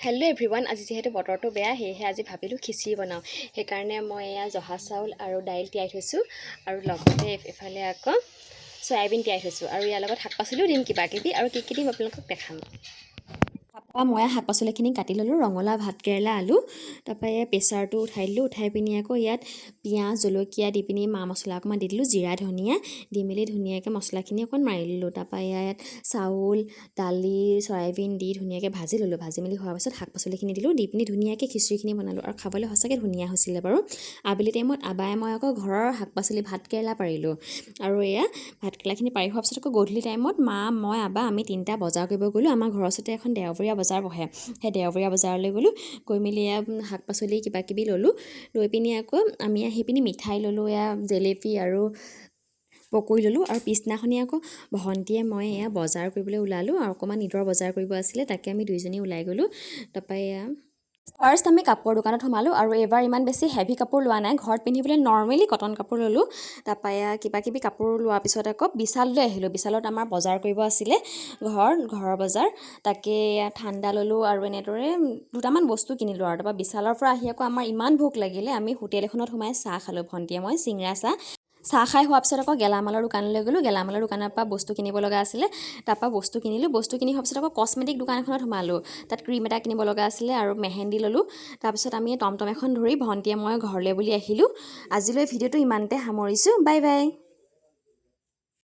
Hello' everyone, আজি যিহেতু বতৰটো বেয়া সেয়েহে আজি ভাবিলোঁ খিচিৰি বনাওঁ। সেইকাৰণে মই এয়া জহা চাউল আৰু দাইল তিয়াই থৈছোঁ আৰু লগতে এফালে আকৌ চয়াবিন তিয়াই থৈছোঁ আৰু ইয়াৰ লগত শাক পাচলিও দিম কিবা কিবি আৰু কি দিম আপোনালোকক দেখাম। তাৰপৰা মই শাক পাচলিখিনি কাটি ল'লোঁ, ৰঙালাও, ভাতকেৰেলা, আলু। তাৰপৰা এই প্ৰেছাৰটো উঠাই দিলোঁ, উঠাই পিনি আকৌ ইয়াত পিঁয়াজ জলকীয়া দি পিনি মা মছলা অকণমান দি দিলোঁ, জিৰা ধনিয়া দি মেলি ধুনীয়াকৈ মছলাখিনি অকণ মাৰি ল'লোঁ। তাৰপৰা ইয়াত চাউল দালি চয়াবিন দি ধুনীয়াকৈ ভাজি ল'লোঁ, ভাজি মেলি হোৱাৰ পাছত শাক পাচলিখিনি দিলোঁ, দি পিনি ধুনীয়াকৈ খিচিৰিখিনি বনালোঁ আৰু খাবলৈ সঁচাকৈ ধুনীয়া হৈছিলে বাৰু। আবেলি টাইমত আবাই মই আকৌ ঘৰৰ শাক পাচলি ভাতকেৰেলা পাৰিলোঁ আৰু এয়া ভাতকেৰেলাখিনি পাৰি হোৱাৰ পাছত আকৌ গধূলি টাইমত মা মই আবা আমি তিনিটা বজাৰ কৰিব গ'লোঁ। আমাৰ ঘৰৰ ওচৰতে এখন দেওবৰীয়া বজাৰ বহে, সেই দেওবৰীয়া বজাৰলৈ গ'লোঁ, গৈ মেলি এয়া শাক পাচলি কিবা কিবি ল'লোঁ, লৈ পিনি আকৌ আমি আহি পিনি মিঠাই ল'লোঁ, এয়া জেলেপি আৰু পকৰি ল'লোঁ আৰু পিছদিনাখনি আকৌ ভণ্টিয়ে মই এয়া বজাৰ কৰিবলৈ ওলালোঁ আৰু অকণমান ঈদৰ বজাৰ কৰিব আছিলে, তাকে আমি দুইজনী ওলাই গ'লোঁ। তাৰপৰা এয়া ফাৰ্ষ্ট আমি কাপোৰৰ দোকানত সোমালোঁ আৰু এইবাৰ ইমান বেছি হেভি কাপোৰ লোৱা নাই, ঘৰত পিন্ধিবলৈ নৰ্মেলি কটন কাপোৰ ল'লোঁ। তাৰপৰা এয়া কিবা কিবি কাপোৰ লোৱাৰ পিছত আকৌ বিশাললৈ আহিলোঁ। বিশালত আমাৰ বজাৰ কৰিব আছিলে, ঘৰৰ বজাৰ, তাকে ঠাণ্ডা ল'লোঁ আৰু এনেদৰে দুটামান বস্তু কিনিলোঁ আৰু তাৰপৰা বিশালৰ পৰা আহি আকৌ আমাৰ ইমান ভোক লাগিলে, আমি হোটেল এখনত সোমাই চাহ খালোঁ, ভণ্টিয়ে মই চিংৰা চাহ খাই হোৱাৰ পিছত আকৌ গেলামালৰ দোকানলৈ গ'লোঁ। গেলামালৰ দোকানৰ পৰা বস্তু কিনিব লগা আছিলে, তাৰপৰা বস্তু কিনিলোঁ, বস্তু কিনি হোৱাৰ পিছত আকৌ কছমেটিক দোকান এখনত সোমালোঁ, তাত ক্ৰীম এটা কিনিব লগা আছিলে আৰু মেহেন্দি ল'লোঁ। তাৰপিছত আমি টমটম এখন ধৰি ভণ্টিয়ে মই ঘৰলৈ বুলি আহিলোঁ। আজিলৈ ভিডিঅ'টো ইমানতে সামৰিছোঁ, বাই বাই।